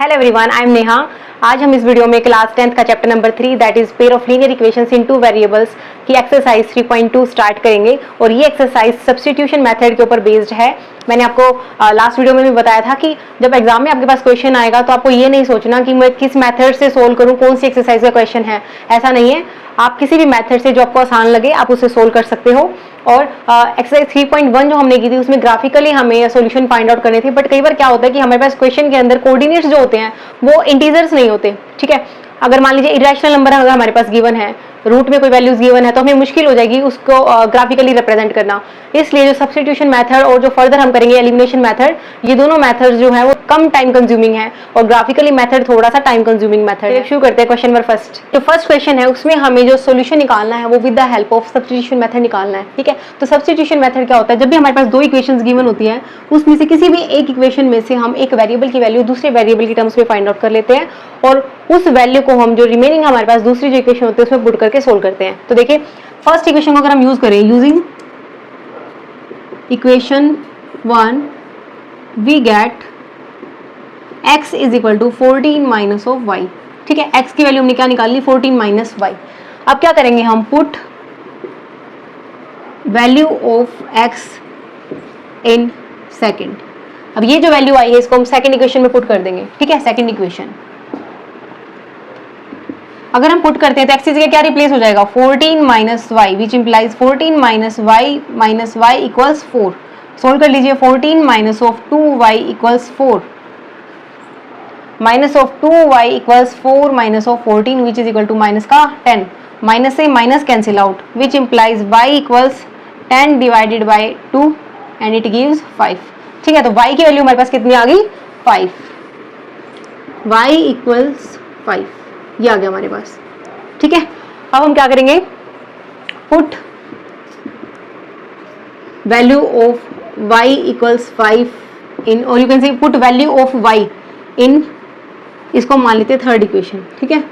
Hello everyone, I am Neha. आज हम इस वीडियो में क्लास 10th का chapter number 3 that is pair of linear equations in two variables की एक्सरसाइज 3.2 स्टार्ट करेंगे। और ये एक्सरसाइज सब्स्टिट्यूशन मेथड के ऊपर बेस्ड है। मैंने आपको लास्ट वीडियो में भी बताया था कि जब एग्जाम में आपके पास क्वेश्चन आएगा तो आपको ये नहीं सोचना कि मैं किस मेथड से सोल्व करूं, कौन सी एक्सरसाइज का क्वेश्चन है। ऐसा नहीं है, आप किसी भी मेथड से जो आपको आसान लगे आप उसे सोल्व कर सकते हो। और एक्सरसाइज 3.1 जो हमने की थी उसमें ग्राफिकली हमें सॉल्यूशन फाइंड आउट करने थे, बट कई बार क्या होता है कि हमारे पास क्वेश्चन के अंदर कोऑर्डिनेट्स जो होते हैं वो इंटीजर्स नहीं होते। ठीक है, अगर मान लीजिए इरेशनल नंबर अगर हमारे पास गिवन है, रूट में कोई वैल्यूज गिवन है, तो हमें मुश्किल हो जाएगी उसको ग्राफिकली रिप्रेजेंट करना। इसलिए जो सब्स्टिट्यूशन मेथड और जो फर्दर हम करेंगे एलिमिनेशन मेथड, ये दोनों मेथड्स जो है वो कम टाइम कंज्यूमिंग है और ग्राफिकली मेथड थोड़ा सा टाइम कंज्यूमिंग मेथड है। शुरू करते हैं क्वेश्चन नंबर फर्स्ट। जो फर्स्ट क्वेश्चन है उसमें हमें जो सोल्यूशन निकालना है वो with the help of substitution method निकालना है। ठीक है, तो सब्स्टिट्यूशन मेथड क्या होता है, जब भी हमारे पास दो इक्वेशंस गिवन होती हैं उसमें से किसी भी एक इक्वेशन में से हम एक वेरिएबल की वैल्यू दूसरे वेरिएबल की टर्म्स में फाइंड आउट कर लेते हैं और उस वैल्यू को हम जो रिमेनिंग हमारे पास दूसरी जो इक्वेशन होती है उसमें पुट करके सोल्व करते हैं। तो देखिए फर्स्ट इक्वेशन को अगर हम यूज करें, using equation 1 we get x is equal to 14 minus of y। ठीक है, x की वैल्यू हमने क्या निकाली, 14 माइनस y। अब क्या करेंगे हम, put value of x in second. अब ये जो वैल्यू आई है इसको हम सेकेंड इक्वेशन में पुट कर देंगे। ठीक है, सेकेंड इक्वेशन अगर हम पुट करते हैं तो x की क्या रिप्लेस हो जाएगा, 14 minus y, which implies 14 minus y equals 4। Solve कर लीजिए, 14 minus of 2y equals 4, minus of 2y equals 4 minus of 14 which is equal to minus का 10। माइनस से minus cancel out, which implies y equals 10 divided by 2 and it gives 5। ठीक है, तो y की value हमारे पास कितनी आ गई, 5। y इक्वल्स 5 ये आ गया हमारे पास। ठीक है, अब हम क्या करेंगे, put value of y equals 5 इन, और you can say put value of y इन, इसको मान लेते हैं थर्ड इक्वेशन। ठीक है,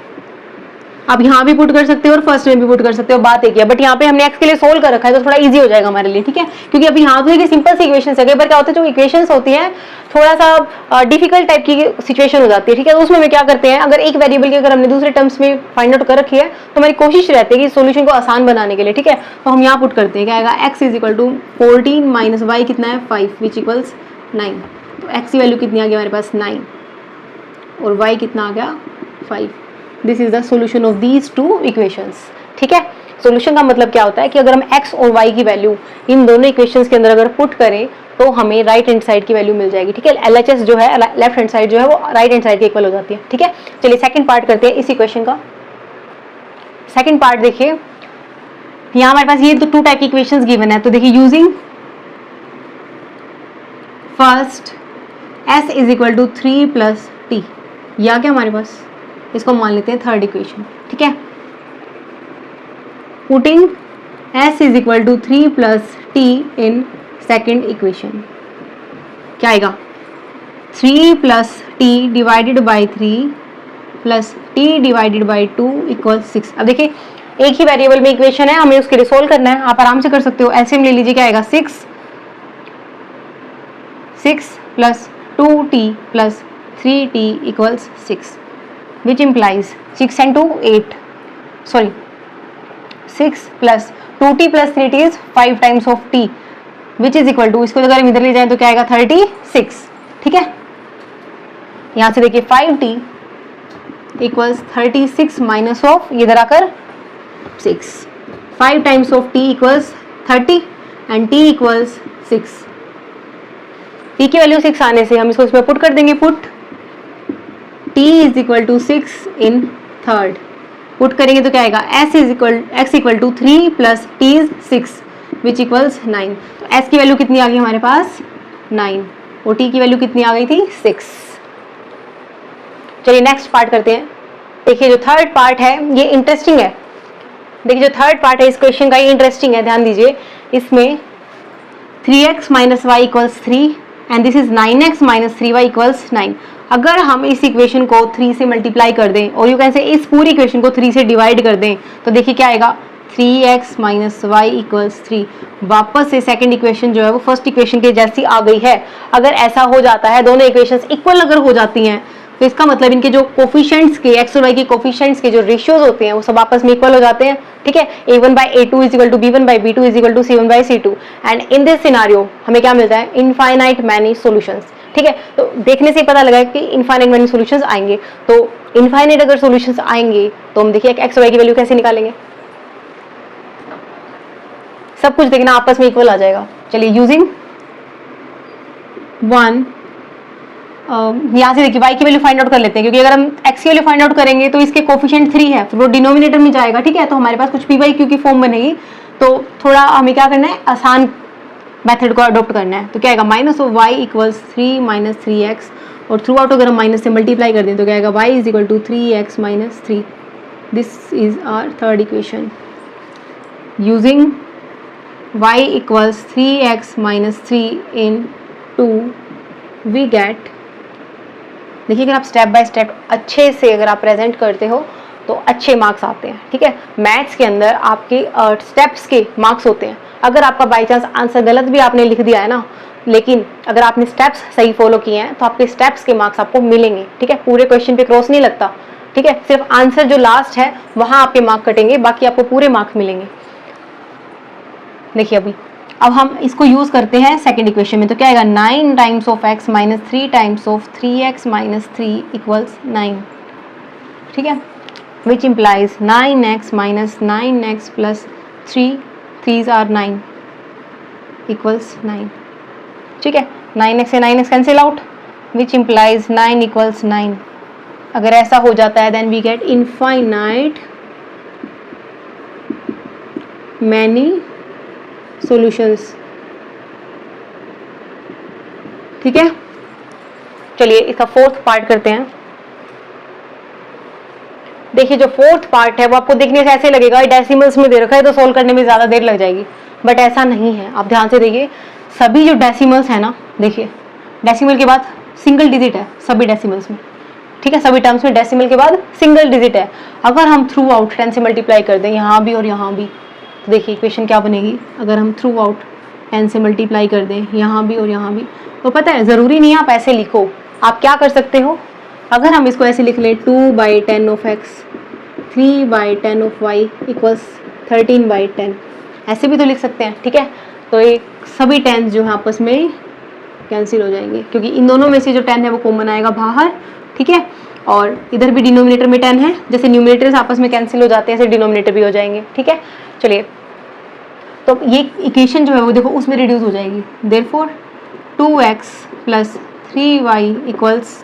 आप यहाँ भी पुट कर सकते हो और फर्स्ट में भी पुट कर सकते हो, बात एक है, बट यहाँ पे हमने x के लिए सोल्व कर रखा है तो थोड़ा इजी हो जाएगा हमारे लिए। ठीक है, क्योंकि अभी यहाँ तो सिंपल सी इक्वेशन है, कई बार क्या होता है जो इक्वेशंस होती हैं थोड़ा सा डिफिकल्ट टाइप की सिचुएशन हो जाती है। ठीक है, तो उसमें हम क्या करते हैं, अगर एक वेरिएबल की अगर हमने दूसरे टर्म्स में फाइंड आउट कर रखी है तो हमारी कोशिश रहती है कि सोल्यूशन को आसान बनाने के लिए। ठीक है, तो हम यहाँ पुट करते हैं, क्या आएगा, x is equal to 14 minus y कितना है 5 विच इक्वल्स 9। तो x की वैल्यू कितनी आ गई हमारे पास 9 और y कितना आ गया 5। This is the solution of these two equations. ठीक है, सोल्यूशन का मतलब क्या होता है कि अगर हम x और y की वैल्यू इन दोनों इक्वेशंस के अंदर अगर पुट करें तो हमें राइट हैंड साइड की वैल्यू मिल जाएगी। ठीक है, LHS जो है लेफ्ट हैंड साइड जो है वो राइट हैंड साइड के इक्वल हो जाती है। ठीक है, चलिए सेकंड पार्ट करते हैं इस इक्वेशन का। सेकंड पार्ट देखिए, यहाँ हमारे पास ये तो टू टाइप की इक्वेशंस गिवन है। तो देखिए using first s is equal to 3 plus t, या क्या हमारे पास, इसको मान लेते हैं थर्ड इक्वेशन। ठीक है, putting s is equal to 3 plus t in second equation, क्या आएगा, 3 plus t divided by 3 plus t divided by 2 equal 6। अब देखिए एक ही वेरिएबल में इक्वेशन है, हमें उसके लिए सोल्व करना है, आप आराम से कर सकते हो। एलसीएम ले लीजिए, क्या आएगा 6 plus 2t plus 3t equals 6 which implies 6 and 2 8, sorry 6 plus 2t plus 3t is 5 times of t which is equal to, इसको अगर हम इधर ले जाएं तो क्या आएगा 36। ठीक है, यहाँ से देखिए 5t equals 36 माइनस ऑफ इधर आकर 6, 5 times of t equals 30 and t equals 6। t की वैल्यू 6 आने से हम इसको इसमें पुट कर देंगे, put t is equal to 6 in third, put करेंगे तो क्या आएगा, x equal to 3 plus t is 6 which equals 9। तो s की वैल्यू कितनी आ गई हमारे पास 9 और t की वैल्यू कितनी आ गई थी 6। चलिए नेक्स्ट पार्ट करते हैं। देखिए जो थर्ड पार्ट है ये इंटरेस्टिंग है। देखिए जो थर्ड पार्ट है इस क्वेश्चन का ये इंटरेस्टिंग है, ध्यान दीजिए। इसमें 3x minus y equals 3 and this is 9x minus 3y equals 9। अगर हम इस इक्वेशन को 3 से मल्टीप्लाई कर दें और यू कैन से इस पूरी इक्वेशन को 3 से डिवाइड कर दें तो देखिए क्या आएगा, 3x माइनस वाई इक्वल्स 3। वापस से सेकंड इक्वेशन जो है वो फर्स्ट इक्वेशन के जैसी आ गई है। अगर ऐसा हो जाता है, दोनों इक्वेशंस इक्वल अगर हो जाती हैं तो इसका मतलब इनके जो कोफिशिएंट्स के एक्स और वाई के कोफिशिएंट्स के जो रेशियोज होते हैं वो सब आपस में इक्वल हो जाते हैं, ठीक है। a1/a2 is equal to b1/b2 is equal to c1/c2 and in this scenario हमें क्या मिलता है, इनफाइनाइट मैनी सॉल्यूशंस, ठीक है। तो देखने से ही पता लगा कि इनफाइनाइट मैनी सॉल्यूशंस आएंगे। तो इनफाइनाइट अगर सॉल्यूशंस आएंगे तो हम देखिए एक्स और वाई की वैल्यू कैसे निकालेंगे, सब कुछ देखना आपस में इक्वल आ जाएगा। चलिए यूजिंग वन यहाँ से देखिए y की वैल्यू फाइंड आउट कर लेते हैं, क्योंकि अगर हम x की वैल्यू फाइंड आउट करेंगे तो इसके कोफिशिएंट 3 है, फिर वो डिनोमिनेटर में जाएगा, ठीक है। तो हमारे पास कुछ p/q की फॉर्म बनेगी। तो थोड़ा हमें क्या करना है, आसान मेथड को अडोप्ट करना है। तो क्या आएगा, minus of y equals 3 minus 3x, और थ्रू आउट अगर हम माइनस से मल्टीप्लाई कर दें तो क्या आएगा, y is equal to 3x minus 3। This is our third equation. Using y equals 3x minus 3 in 2 we get, देखिए अगर आप स्टेप बाय स्टेप अच्छे से अगर आप प्रेजेंट करते हो तो अच्छे मार्क्स आते हैं, ठीक है। मैथ्स के अंदर आपके स्टेप्स के मार्क्स होते हैं। अगर आपका बाई चांस आंसर गलत भी आपने लिख दिया है ना, लेकिन अगर आपने स्टेप्स सही फॉलो किए हैं तो आपके स्टेप्स के मार्क्स आपको मिलेंगे, ठीक है। पूरे क्वेश्चन पे क्रॉस नहीं लगता, ठीक है। सिर्फ आंसर जो लास्ट है वहां आपके मार्क कटेंगे, बाकी आपको पूरे मार्क्स मिलेंगे। देखिए अब हम इसको यूज करते हैं सेकंड इक्वेशन में। तो क्या आएगा, 9 times of x minus 3 times of 3x minus 3 equals 9, ठीक है। Which implies 9x minus 9x plus 3 3s are 9 equals 9, ठीक है। 9x से 9x cancel out, which implies 9 equals 9। अगर ऐसा हो जाता है then we get infinite many solutions, ठीक है। चलिए इसका फोर्थ पार्ट करते हैं। देखिए जो फोर्थ पार्ट है वो आपको देखने से ऐसे लगेगा डेसिमल्स में दे रखा है तो सोल्व करने में ज्यादा देर लग जाएगी, बट ऐसा नहीं है। आप ध्यान से देखिए, सभी जो डेसिमल्स है ना, देखिए डेसिमल के बाद सिंगल डिजिट है सभी डेसिमल्स में, ठीक है। सभी टर्म्स में डेसिमल के बाद सिंगल डिजिट है। अगर हम थ्रू आउट 10 से मल्टीप्लाई कर दें यहाँ भी और यहाँ भी, तो देखिए इक्वेशन क्या बनेगी। अगर हम थ्रू आउट 10 से मल्टीप्लाई कर दें यहाँ भी और यहाँ भी, तो पता है ज़रूरी नहीं है आप ऐसे लिखो। आप क्या कर सकते हो, अगर हम इसको ऐसे लिख लें 2/10 of x 3/10 of y equals 13/10, ऐसे भी तो लिख सकते हैं, ठीक है। तो ये सभी 10 जो है आपस में कैंसिल हो जाएंगे, क्योंकि इन दोनों में से जो 10 है वो कॉमन आएगा बाहर, ठीक है। और इधर भी डिनोमिनेटर में 10 है, जैसे न्यूमिनेटर्स आपस में कैंसिल हो जाते हैं ऐसे डिनोमिनेटर भी हो जाएंगे, ठीक है। चलिए तो ये इक्वेशन जो है वो देखो उसमें रिड्यूस हो जाएगी। Therefore 2x plus 3y equals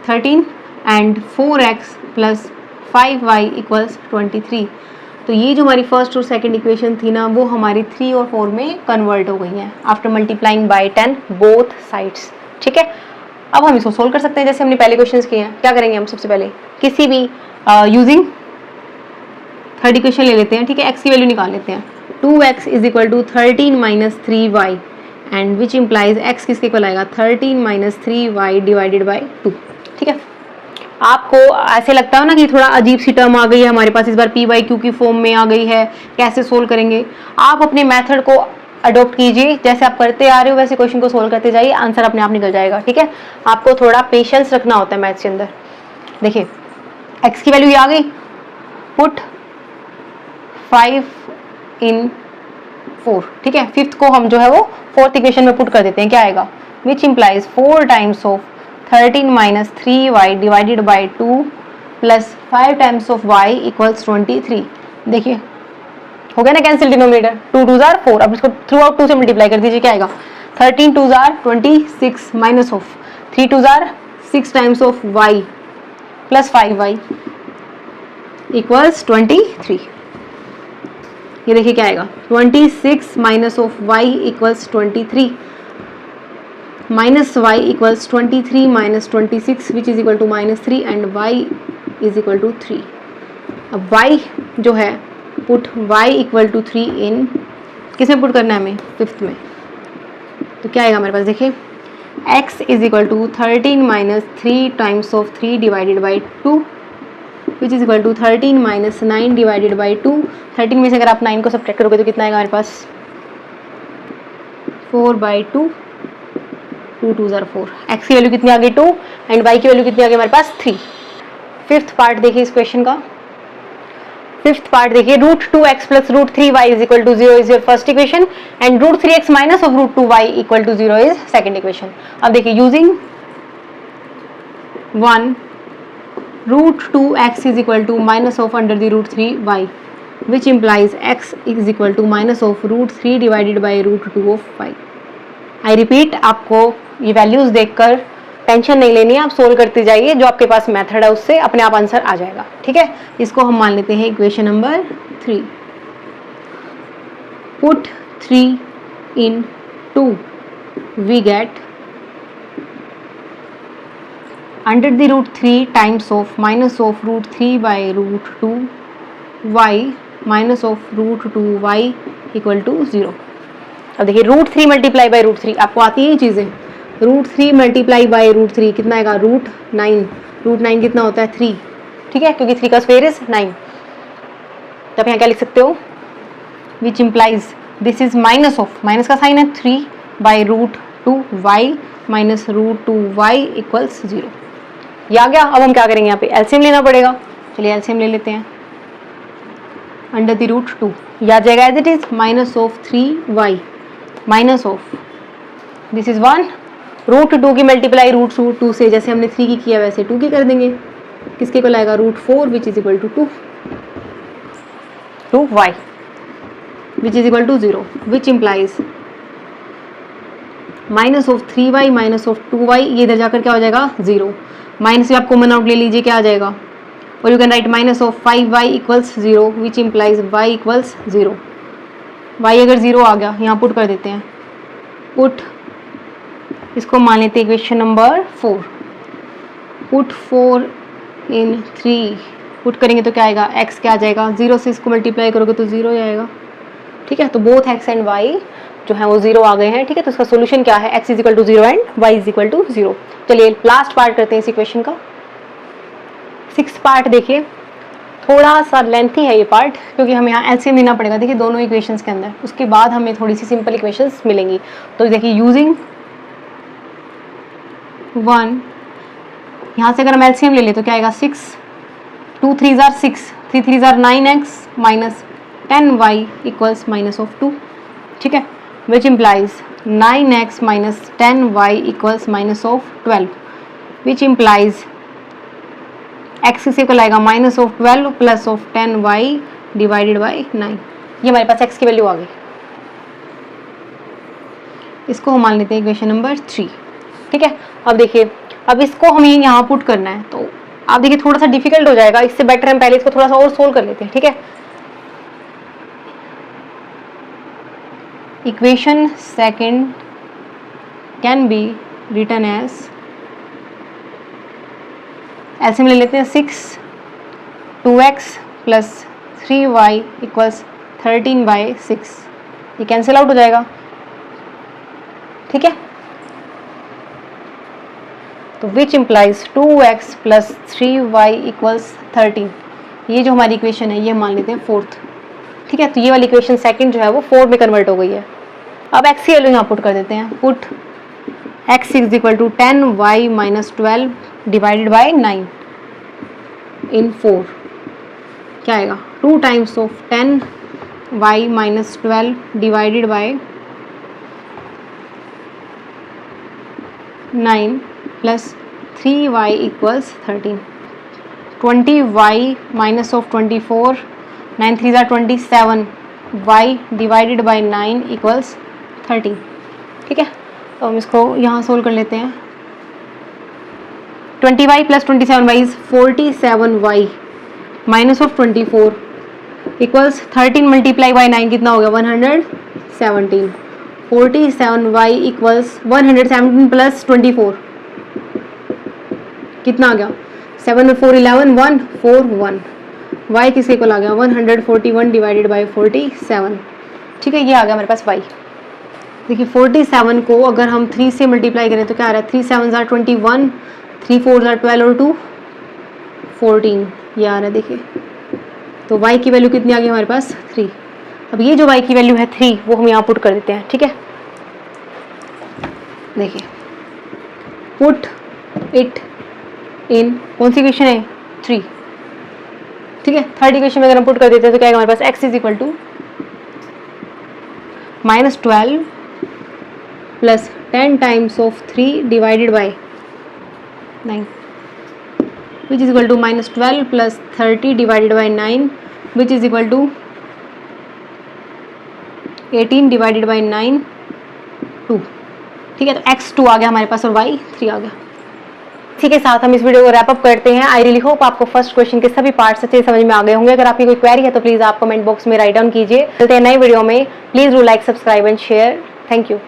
13 and 4x plus 5y equals 23। तो ये जो हमारी फर्स्ट और सेकंड इक्वेशन थी ना, वो हमारी 3 और 4 में कन्वर्ट हो गई है after multiplying by 10 both sides, ठीक है। अब हम इसको सोल्व कर सकते हैं जैसे हमने पहले क्वेश्चंस किए हैं। क्या करेंगे हम, सबसे पहले किसी भी यूजिंग थर्ड इक्वेशन ले लेते हैं, ठीक है। x की वैल्यू निकाल लेते हैं। 2x is equal to 13 minus 3y and which implies x किसके इक्वल आएगा, 13 माइनस 3y डिवाइडेड बाई 2, ठीक है। आपको ऐसे लगता है ना कि थोड़ा अजीब सी टर्म आ गई है हमारे पास, इस बार p/q की फॉर्म में आ गई है, कैसे सोल्व करेंगे। आप अपने मेथड को अडोप्ट कीजिए, जैसे आप करते आ रहे हो वैसे क्वेश्चन को सोल्व करते जाइए, आंसर अपने आप निकल जाएगा, ठीक है। आपको थोड़ा पेशेंस रखना होता है मैथ्स के अंदर। देखिए x की वैल्यू आ गई, पुट 5 इन 4, ठीक है। फिफ्थ को हम जो है वो फोर्थ इक्वेशन में पुट कर देते हैं। क्या आएगा, which implies 4 times of 13 minus 3y divided by 2 plus 5 times of y equals 23। देखिए हो गया ना कैंसिल डिनोमिनेटर, 2 2s आर 4। अब इसको थ्रू आउट 2 से मल्टीप्लाई कर दीजिए। क्या आएगा, 13 2s are 26 minus of 3 2s are 6 times of y plus 5y equals 23। ये देखिए क्या आएगा, 26 minus of y equals 23 minus y equals 23 minus 26 which is equal to -3 and y is equal to 3। अब y जो है put y equal to 3 in, किसमें put करना है हमें, फिफ्थ में। तो क्या आएगा हमारे पास, देखिए x is equal to 13 minus 3 times of 3 divided by 2 which is equal to 13 minus 9 divided by 2। 13 में से अगर आप 9 को सब्ट्रैक्ट करोगे तो कितना आएगा हमारे पास, 4/2 2 2 ज़ार 4, x की वैल्यू कितनी आ गई 2 एंड y की वैल्यू कितनी आ गई हमारे पास 3। फिफ्थ पार्ट देखिए इस क्वेश्चन का। फिफ्थ पार्ट देखिए, √2x plus √3y is equal to 0 is your first equation and √3x minus of √2y equal to 0 is second equation. अब देखिए using 1 √2x is equal to minus of under the √3y which implies x is equal to minus of √3 divided by √2 of y। I repeat, आपको ये values देखकर tension नहीं लेनी है, आप solve करते जाइए, जो आपके पास मेथड है उससे अपने आप आंसर आ जाएगा। ठीक है, इसको हम मान लेते हैं equation number 3। Put 3 in 2 we get under the √3 times of minus of √3 by √2 y minus of √2y equal to 0। अब देखिए √3 मल्टीप्लाई बाई √3, आपको आती है ये चीज़ें। √3 मल्टीप्लाई बाई √3 कितना आएगा √9। √9 कितना होता है 3, ठीक है, क्योंकि 3 का स्क्वायर इज 9। तब यहाँ क्या लिख सकते हो, which implies this is minus of, minus का साइन है 3 by √2y minus √2y equals 0। ये आ गया। अब हम क्या करेंगे, यहाँ पे एलसीएम लेना पड़ेगा। चलिए एलसीएम ले लेते हैं। अंडर द √2 या जाएगा as it is minus of 3y minus of this is 1 √2 की मल्टीप्लाई √2 से, जैसे हमने 3 की किया वैसे 2 की कर देंगे। किसके को लाएगा √4 which is equal to 2y which is equal to 0 which implies minus of 3y minus of 2y, ये इधर जाकर क्या हो जाएगा 0। माइनस से आप कॉमन आउट ले लीजिए, क्या आ जाएगा, और you can write minus of 5y equals 0 which implies y equals 0। y अगर 0 आ गया, यहाँ पुट कर देते हैं। पुट, इसको मान लेते हैं equation number 4। Put 4 in 3, put करेंगे तो क्या आएगा, x क्या आ जाएगा, 0 से इसको मल्टीप्लाई करोगे तो 0 ही आएगा। ठीक है, तो बोथ x एंड y जो है वो 0 आ गए हैं। ठीक है, तो इसका सोल्यूशन क्या है, x is equal to 0 and y is equal to 0। चलिए लास्ट पार्ट करते हैं इस इक्वेशन का। 6th पार्ट देखिए, थोड़ा सा लेंथी है ये पार्ट, क्योंकि हमें यहाँ एलसीएम लेना पड़ेगा। देखिए दोनों इक्वेशंस के अंदर, उसके बाद हमें थोड़ी सी सिंपल इक्वेशंस मिलेंगी। तो देखिए यूजिंग 1, यहाँ से अगर हम एलसीएम ले ले तो क्या आएगा 6, 2 3 ज़ार 6, 3 3 ज़ार 9x minus 10y equals minus of 2। ठीक है, which implies 9x minus 10y equals minus of 12 which implies x इसे को लाएगा minus of 12 plus of 10y divided by 9। ये हमारे पास x की वैल्यू आ गई। इसको हम मान लेते हैं इक्वेशन नंबर 3। ठीक है, अब देखिए, अब इसको हमें यहाँ पुट करना है, तो आप देखिए थोड़ा सा डिफिकल्ट हो जाएगा, इससे बेटर हम पहले इसको थोड़ा सा और सोल्व कर लेते हैं। ठीक है, equation second can be written as, LCM ले लेते हैं 6 2x प्लस 3y इक्वल्स 13/6, ये कैंसिल आउट हो जाएगा। ठीक है, तो which implies 2x plus 3y equals 13, ये जो हमारी इक्वेशन है ये मान लेते हैं 4th। ठीक है, तो ये वाली इक्वेशन सेकंड जो है वो 4 में कन्वर्ट हो गई है। अब x की वैल्यू यहाँ पुट कर देते हैं। Put x is equal to 10y minus 12 divided by 9 in 4, क्या आएगा 2 times of 10y minus 12 divided by 9 plus 3y equals 13। 20y minus of 24, 9 3 ज़ार 27 y डिवाइडेड बाई 9 इक्वल्स 13। ठीक है, तो हम इसको यहाँ सोल्व कर लेते हैं। 20y plus 27y is 47y minus of 24 equals 13 multiply by 9 कितना हो गया 117। 47y इक्वल्स 117 प्लस 24 कितना आ गया 7 और 4 11 141। y किसके को आ गया 141 डिवाइडेड बाई 47। ठीक है, ये आ गया हमारे पास y। देखिए 47 को अगर हम 3 से मल्टीप्लाई करें तो क्या आ रहा है 3 7 ज़ार 21, 3 4 ज़ार 12 और 2 14, ये आ रहा है। देखिए तो y की वैल्यू कितनी आ गई हमारे पास 3। अब ये जो y की वैल्यू है 3 वो हम यहाँ पुट कर देते हैं। ठीक है, देखिए पुट इट इन, कौन सी इक्वेशन है 3, ठीक है। थर्ड इक्वेशन में अगर हम पुट कर देते हैं तो क्या आएगा हमारे पास, x is equal to -12 plus 10 times of 3 divided by 9 which is equal to -12 plus 30 divided by 9 which is equal to 18 divided by 9 2, ठीक है। तो x 2 आ गया हमारे पास और y 3 आ गया। इसी के साथ हम इस वीडियो को रैप अप करते हैं। आई रियली होप आपको फर्स्ट क्वेश्चन के सभी पार्ट्स अच्छे समझ में आ गए होंगे। अगर आपकी कोई क्वेरी है तो प्लीज आप कमेंट बॉक्स में राइट डाउन कीजिए। चलते हैं नए वीडियो में। Please do like, subscribe and share. Thank you.